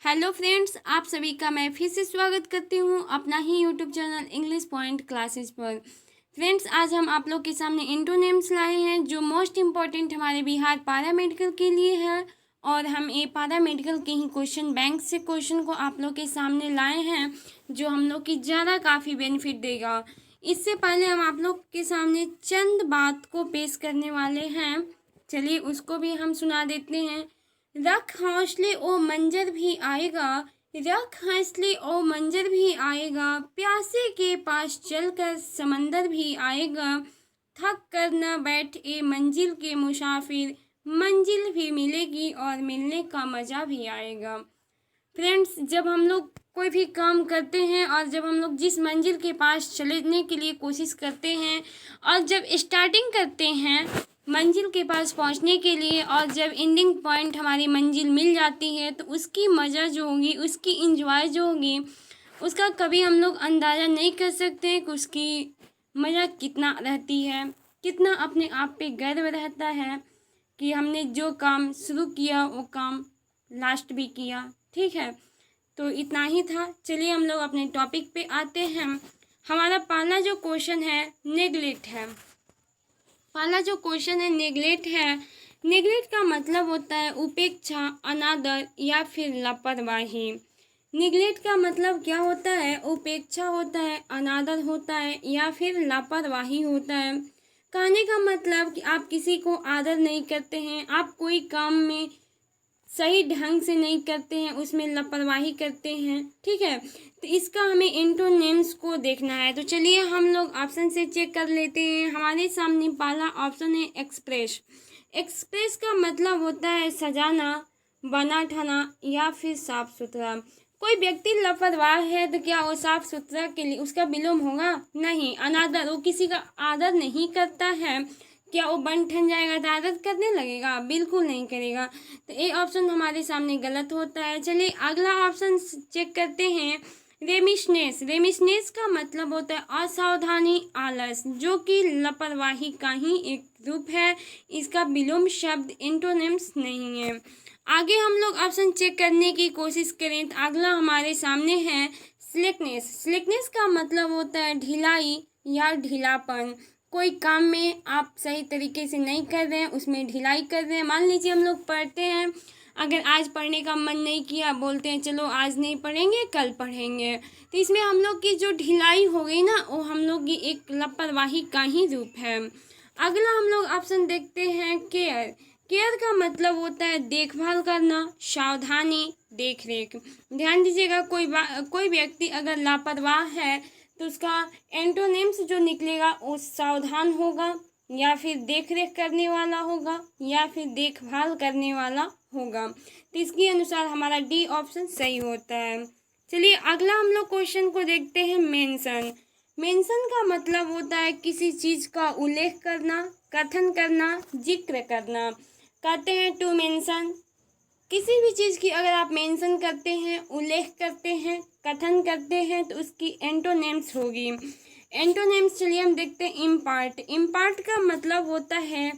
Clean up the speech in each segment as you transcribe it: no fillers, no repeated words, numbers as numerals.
Hello friends, आप सभी का मैं फिर से स्वागत करती हूँ अपना ही YouTube channel English point classes पर। फ्रेंड्स, आज हम आप लोग के सामने इंटोनेम्स लाए हैं जो मोस्ट इम्पॉर्टेंट हमारे बिहार पारा मेडिकल के लिए है। और हम ये पारा मेडिकल के ही क्वेश्चन बैंक से क्वेश्चन को आप लोग के सामने लाए हैं जो हम लोग की ज़्यादा काफ़ी बेनिफिट देगा। इससे पहले हम आप लोग के सामने चंद बात को पेश करने वाले हैं। चलिए उसको भी हम सुना देते हैं। रख हौसले ओ मंजर भी आएगा, रख हौसले ओ मंजर भी आएगा, प्यासे के पास चलकर समंदर भी आएगा, थक कर न बैठ ए मंजिल के मुसाफिर, मंजिल भी मिलेगी और मिलने का मज़ा भी आएगा। फ्रेंड्स, जब हम लोग कोई भी काम करते हैं और जब हम लोग जिस मंजिल के पास चलने के लिए कोशिश करते हैं और जब स्टार्टिंग करते हैं मंजिल के पास पहुंचने के लिए और जब एंडिंग पॉइंट हमारी मंजिल मिल जाती है तो उसकी मज़ा जो होगी, उसकी इंजॉय जो होगी, उसका कभी हम लोग अंदाज़ा नहीं कर सकते कि उसकी मज़ा कितना रहती है, कितना अपने आप पे गर्व रहता है कि हमने जो काम शुरू किया वो काम लास्ट भी किया। ठीक है, तो इतना ही था। चलिए हम लोग अपने टॉपिक पे आते हैं। हमारा पहला जो क्वेश्चन है नेगलेक्ट है। पहला जो क्वेश्चन है नेगलेक्ट है। नेगलेक्ट का मतलब होता है उपेक्षा, अनादर या फिर लापरवाही। नेगलेक्ट का मतलब क्या होता है? उपेक्षा होता है, अनादर होता है या फिर लापरवाही होता है। कहने का मतलब कि आप किसी को आदर नहीं करते हैं, आप कोई काम में सही ढंग से नहीं करते हैं, उसमें लापरवाही करते हैं। ठीक है, तो इसका हमें एंटोनिम्स को देखना है। तो चलिए हम लोग ऑप्शन से चेक कर लेते हैं। हमारे सामने पहला ऑप्शन है एक्सप्रेस। एक्सप्रेस का मतलब होता है सजाना, बना ठाना या फिर साफ सुथरा। कोई व्यक्ति लापरवाह है तो क्या वो साफ सुथरा के लिए उसका विलोम होगा? नहीं। अनादर, वो किसी का आदर नहीं करता है, क्या वो बन ठन जाएगा तो आदत करने लगेगा? बिल्कुल नहीं करेगा। तो ये ऑप्शन हमारे सामने गलत होता है। चलिए अगला ऑप्शन चेक करते हैं। रेमिशनेस। रेमिशनेस का मतलब होता है असावधानी, आलस, जो कि लापरवाही का ही एक रूप है। इसका विलोम शब्द एंटोनिम्स नहीं है। आगे हम लोग ऑप्शन चेक करने की कोशिश करें तो अगला हमारे सामने है स्लेकनेस। स्लेकनेस का मतलब होता है ढिलाई या ढीलापन। कोई काम में आप सही तरीके से नहीं कर रहे हैं, उसमें ढिलाई कर रहे हैं। मान लीजिए हम लोग पढ़ते हैं, अगर आज पढ़ने का मन नहीं किया, बोलते हैं चलो आज नहीं पढ़ेंगे कल पढ़ेंगे, तो इसमें हम लोग की जो ढिलाई हो गई ना, वो हम लोग की एक लापरवाही का ही रूप है। अगला हम लोग ऑप्शन देखते हैं केयर। केयर का मतलब होता है देखभाल करना, सावधानी, देख रेख। ध्यान दीजिएगा, कोई व्यक्ति अगर लापरवाह है तो उसका एंटोनिम्स जो निकलेगा वो सावधान होगा या फिर देख रेख करने वाला होगा या फिर देखभाल करने वाला होगा। तो इसके अनुसार हमारा डी ऑप्शन सही होता है। चलिए अगला हम लोग क्वेश्चन को देखते हैं मेंशन। मेंशन का मतलब होता है किसी चीज़ का उल्लेख करना, कथन करना, जिक्र करना। कहते हैं टू मेंशन। किसी भी चीज़ की अगर आप मेंशन करते हैं, उल्लेख करते हैं, कथन करते हैं तो उसकी एंटोनेम्स होगी। एंटोनेम्स चलिए हम देखते हैं इम्पार्ट। इम्पार्ट का मतलब होता है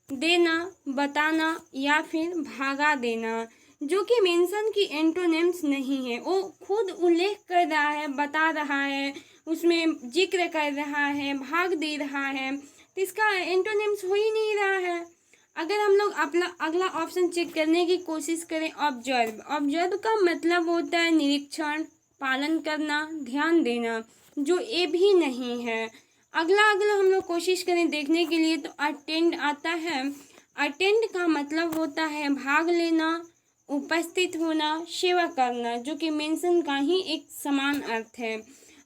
देना, बताना या फिर भागा देना, जो कि मेंशन की एंटोनेम्स नहीं है। वो खुद उल्लेख कर रहा है, बता रहा है, उसमें जिक्र कर रहा है, भाग दे रहा है, तो इसका एंटोनेम्स हो ही नहीं रहा है। अगर हम लोग अपना अगला ऑप्शन चेक करने की कोशिश करें ऑब्जर्व। ऑब्जर्व का मतलब होता है निरीक्षण, पालन करना, ध्यान देना, जो ये भी नहीं है। अगला अगला हम लोग कोशिश करें देखने के लिए तो अटेंड आता है। अटेंड का मतलब होता है भाग लेना, उपस्थित होना, सेवा करना, जो कि मेंशन का ही एक समान अर्थ है।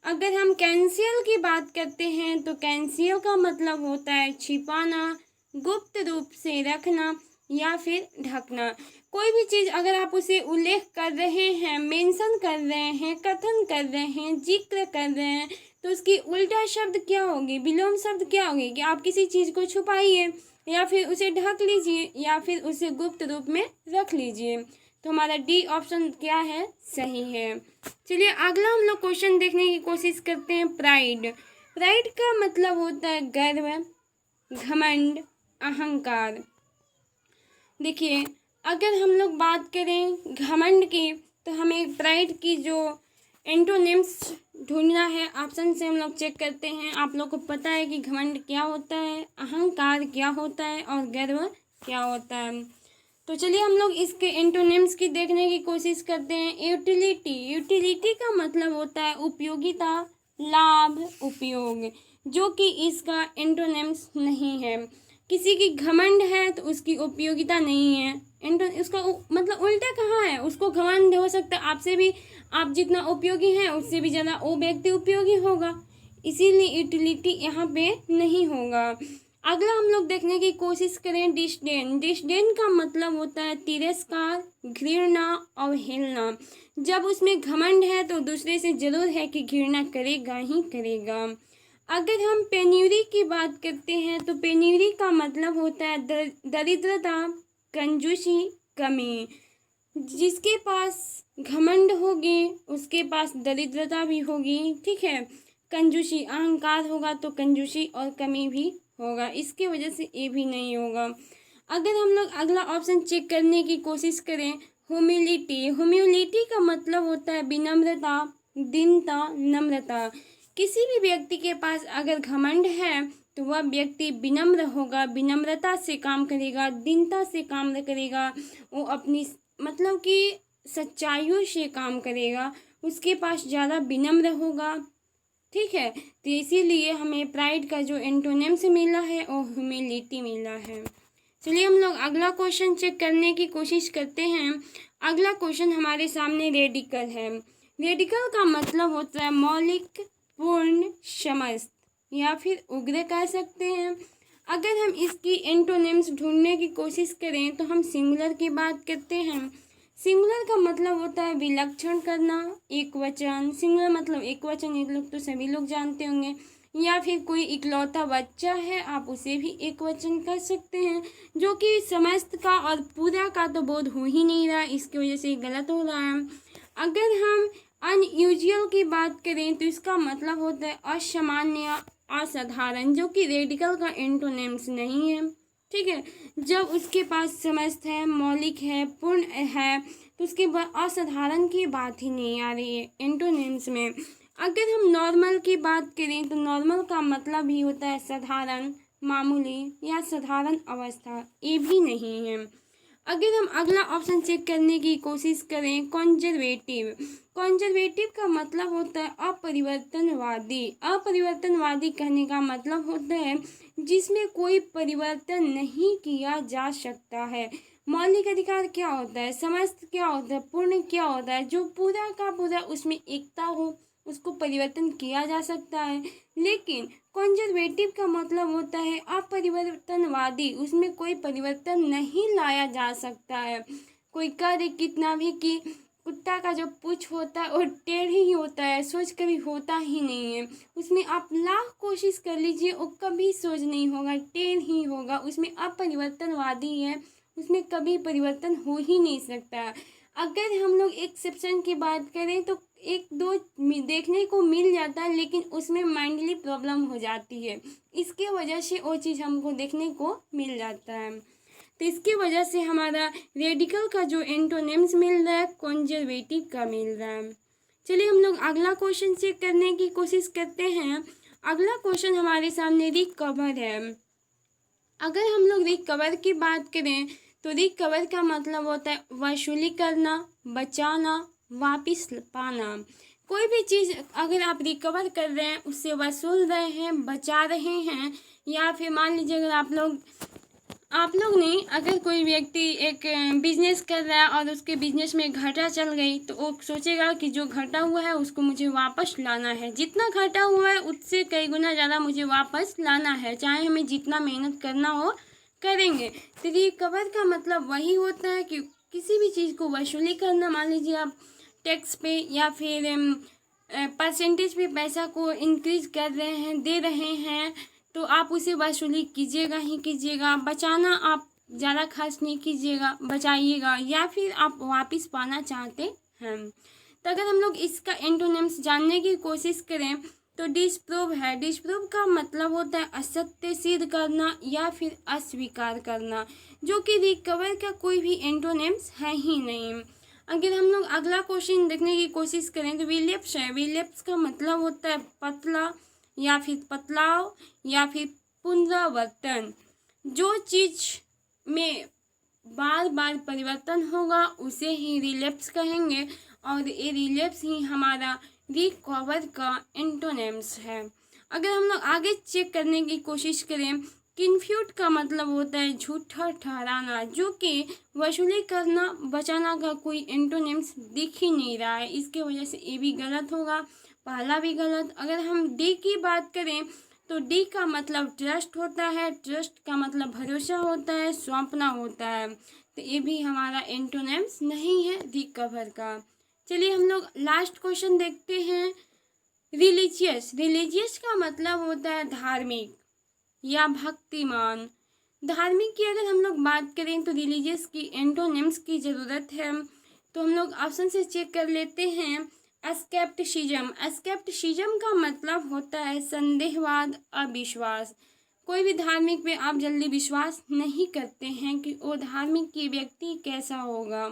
अगर हम कैंसिल की बात करते हैं तो कैंसिल का मतलब होता है छिपाना, गुप्त रूप से रखना या फिर ढकना। कोई भी चीज़ अगर आप उसे उल्लेख कर रहे हैं, मेंशन कर रहे हैं, कथन कर रहे हैं, जिक्र कर रहे हैं, तो उसकी उल्टा शब्द क्या होगी, विलोम शब्द क्या होगी कि आप किसी चीज़ को छुपाइए या फिर उसे ढक लीजिए या फिर उसे गुप्त रूप में रख लीजिए। तो हमारा डी ऑप्शन क्या है? सही है। चलिए अगला हम लोग क्वेश्चन देखने की कोशिश करते हैं प्राइड। प्राइड का मतलब होता है गर्व, घमंड, अहंकार। देखिए अगर हम लोग बात करें घमंड की तो हमें प्राइड की जो एंटोनिम्स ढूंढना है। ऑप्शन से हम लोग चेक करते हैं। आप लोग को पता है कि घमंड क्या होता है, अहंकार क्या होता है और गर्व क्या होता है। तो चलिए हम लोग इसके एंटोनिम्स की देखने की कोशिश करते हैं। यूटिलिटी, यूटिलिटी का मतलब होता है उपयोगिता, लाभ, उपयोग, जो कि इसका एंटोनिम्स नहीं है। किसी की घमंड है तो उसकी उपयोगिता नहीं है। उसका मतलब उल्टा कहाँ है, उसको घमंड हो सकता है आपसे भी, आप जितना उपयोगी हैं उससे भी ज़्यादा वो व्यक्ति उपयोगी होगा, इसीलिए यूटिलिटी यहाँ पे नहीं होगा। अगला हम लोग देखने की कोशिश करें डिसडेन। डिसडेन का मतलब होता है तिरस्कार, घृणा, अवहेलना। जब उसमें घमंड है तो दूसरे से जरूर है कि घृणा करेगा ही करेगा। अगर हम पेन्यूरी की बात करते हैं तो पेन्यूरी का मतलब होता है दरिद्रता, कंजूसी, कमी। जिसके पास घमंड होगी उसके पास दरिद्रता भी होगी, ठीक है। कंजूसी, अहंकार होगा तो कंजूसी और कमी भी होगा, इसकी वजह से ये भी नहीं होगा। अगर हम लोग अगला ऑप्शन चेक करने की कोशिश करें, ह्यूमिलिटी। ह्यूमिलिटी का मतलब होता है विनम्रता, दीनता, नम्रता। किसी भी व्यक्ति के पास अगर घमंड है तो वह व्यक्ति विनम्र होगा, विनम्रता से काम करेगा, दीनता से काम करेगा, वो अपनी मतलब कि सच्चाइयों से काम करेगा, उसके पास ज़्यादा विनम्र होगा, ठीक है। तो इसीलिए हमें प्राइड का जो एंटोनिम्स मिला है वो ह्यूमिलिटी मिला है। चलिए हम लोग अगला क्वेश्चन चेक करने की कोशिश करते हैं। अगला क्वेश्चन हमारे सामने रेडिकल है। रेडिकल का मतलब होता है मौलिक, पूर्ण, समस्त या फिर उग्र कह सकते हैं। अगर हम इसकी एंटोनिम्स ढूंढने की कोशिश करें तो हम सिंगुलर की बात करते हैं। सिंगुलर का मतलब होता है विलक्षण करना, एक वचन। सिंगुलर मतलब एक वचन, एक लोग तो सभी लोग जानते होंगे। या फिर कोई इकलौता बच्चा है आप उसे भी एक वचन कर सकते हैं, जो कि समस्त का और पूरा का तो बोध हो ही नहीं रहा, इसकी वजह से गलत हो रहा है। अगर हम अनयूजुअल की बात करें तो इसका मतलब होता है असामान्य, असाधारण, जो कि रेडिकल का एंटोनिम्स नहीं है, ठीक है। जब उसके पास समस्त है, मौलिक है, पूर्ण है, तो उसके बाद असाधारण की बात ही नहीं आ रही है एंटोनिम्स में। अगर हम नॉर्मल की बात करें तो नॉर्मल का मतलब भी होता है साधारण, मामूली या साधारण अवस्था, ये भी नहीं है। अगर हम अगला ऑप्शन चेक करने की कोशिश करें कॉन्जर्वेटिव। कॉन्जर्वेटिव का मतलब होता है अपरिवर्तनवादी। अपरिवर्तनवादी कहने का मतलब होता है जिसमें कोई परिवर्तन नहीं किया जा सकता है। मौलिक अधिकार क्या होता है, समस्त क्या होता है, पूर्ण क्या होता है, जो पूरा का पूरा उसमें एकता हो उसको परिवर्तन किया जा सकता है। लेकिन कंजर्वेटिव का मतलब होता है अपरिवर्तनवादी, उसमें कोई परिवर्तन नहीं लाया जा सकता है। कोई करे कितना भी कि कुत्ता का जो पूंछ होता है वो टेढ़ ही होता है, सोच कभी होता ही नहीं है। उसमें आप लाख कोशिश कर लीजिए वो कभी सोच नहीं होगा, टेढ़ ही होगा। उसमें अपरिवर्तनवादी है, उसमें कभी परिवर्तन हो ही नहीं सकता। अगर हम लोग एक्सेप्शन की बात करें तो एक दो देखने को मिल जाता है, लेकिन उसमें माइंडली प्रॉब्लम हो जाती है, इसके वजह से वो चीज़ हमको देखने को मिल जाता है। तो इसकी वजह से हमारा रेडिकल का जो एंटोनिम्स मिल रहा है कंजर्वेटिव का मिल रहा है। चलिए हम लोग अगला क्वेश्चन चेक करने की कोशिश करते हैं। अगला क्वेश्चन हमारे सामने रिकवर है। अगर हम लोग रिकवर की बात करें तो रिकवर का मतलब होता है वसूली करना, बचाना, वापिस पाना। कोई भी चीज़ अगर आप रिकवर कर रहे हैं, उससे वसूल रहे हैं, बचा रहे हैं, या फिर मान लीजिए अगर आप लोग नहीं, अगर कोई व्यक्ति एक बिजनेस कर रहा है और उसके बिजनेस में घाटा चल गई तो वो सोचेगा कि जो घाटा हुआ है उसको मुझे वापस लाना है, जितना घाटा हुआ है उससे कई गुना ज़्यादा मुझे वापस लाना है, चाहे हमें जितना मेहनत करना हो करेंगे। तो रिकवर का मतलब वही होता है कि किसी भी चीज़ को वसूली करना। मान लीजिए आप टैक्स पे या फिर परसेंटेज पे पैसा को इंक्रीज कर रहे हैं, दे रहे हैं, तो आप उसे वसूली कीजिएगा ही कीजिएगा। बचाना आप ज़्यादा खर्च नहीं कीजिएगा, बचाइएगा। या फिर आप वापस पाना चाहते हैं तो अगर हम लोग इसका एंटोनिम्स जानने की कोशिश करें तो डिसप्रूव है। डिसप्रूव का मतलब होता है असत्य सिद्ध करना या फिर अस्वीकार करना, जो कि रिकवर का कोई भी एंटोनिम्स है ही नहीं। अगर हम लोग अगला क्वेश्चन देखने की कोशिश करें तो विलिप्स है। विलिप्स का मतलब होता है पतला या फिर पतलाव या फिर पुनरावर्तन। जो चीज में बार बार परिवर्तन होगा उसे ही रिलैप्स कहेंगे और ये रिलैप्स ही हमारा रिकवर का एंटोनिम्स है। अगर हम लोग आगे चेक करने की कोशिश करें, कन्फ्यूट का मतलब होता है झूठा ठहराना, जो कि वसूली करना बचाना का कोई एंटोनिम्स दिख ही नहीं रहा है, इसके वजह से ये भी गलत होगा, पहला भी गलत। अगर हम डी की बात करें तो डी का मतलब ट्रस्ट होता है, ट्रस्ट का मतलब भरोसा होता है, सौंपना होता है, तो ये भी हमारा एंटोनिम्स नहीं है रिकवर का। चलिए हम लोग लास्ट क्वेश्चन देखते हैं। रिलीजियस। रिलीजियस का मतलब होता है धार्मिक या भक्तिमान। धार्मिक की अगर हम लोग बात करें तो रिलीजियस की एंटोनिम्स की ज़रूरत है, तो हम लोग ऑप्शन से चेक कर लेते हैं। एस्केप्टिसिज्म। एस्केप्टिसिज्म का मतलब होता है संदेहवाद, अविश्वास। कोई भी धार्मिक पे आप जल्दी विश्वास नहीं करते हैं कि वो धार्मिक की व्यक्ति कैसा होगा।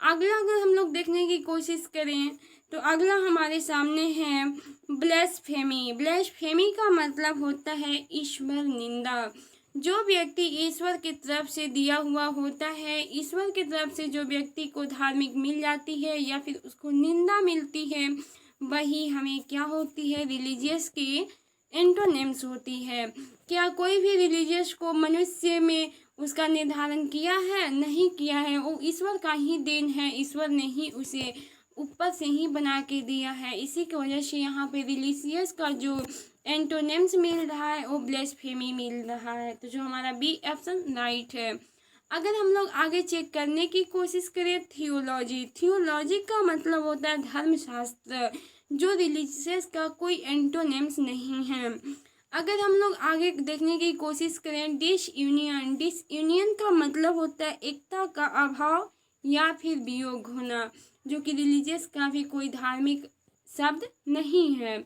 अगला अगर हम लोग देखने की कोशिश करें तो अगला हमारे सामने है ब्लेस्फेमी। ब्लेस्फेमी का मतलब होता है ईश्वर निंदा। जो व्यक्ति ईश्वर की तरफ से दिया हुआ होता है, ईश्वर की तरफ से जो व्यक्ति को धार्मिक मिल जाती है या फिर उसको निंदा मिलती है, वही हमें क्या होती है, रिलीजियस की एंटोनिम्स होती है। क्या कोई भी रिलीजियस को मनुष्य में उसका निर्धारण किया है? नहीं किया है, वो ईश्वर का ही देन है, ईश्वर ने ही उसे ऊपर से ही बना के दिया है। इसी की वजह से यहाँ पे रिलीजियस का जो एंटोनिम्स मिल रहा है वो ब्लेस्फेमी मिल रहा है, तो जो हमारा बी ऑप्शन राइट है। अगर हम लोग आगे चेक करने की कोशिश करें थियोलॉजी। थियोलॉजी का मतलब होता है धर्मशास्त्र, जो रिलीजियस का कोई एंटोनिम्स नहीं है। अगर हम लोग आगे देखने की कोशिश करें डिसयूनियन। डिसयूनियन का मतलब होता है एकता का अभाव या फिर वियोग होना, जो कि रिलीजियस का भी कोई धार्मिक शब्द नहीं है।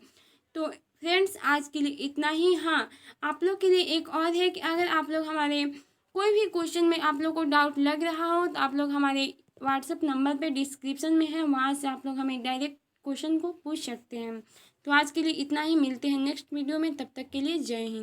तो फ्रेंड्स आज के लिए इतना ही। हाँ, आप लोग के लिए एक और है कि अगर आप लोग हमारे कोई भी क्वेश्चन में आप लोग को डाउट लग रहा हो तो आप लोग हमारे व्हाट्सएप नंबर पे डिस्क्रिप्शन में है, वहाँ से आप लोग हमें डायरेक्ट क्वेश्चन को पूछ सकते हैं। तो आज के लिए इतना ही, मिलते हैं नेक्स्ट वीडियो में, तब तक के लिए जय हिंद।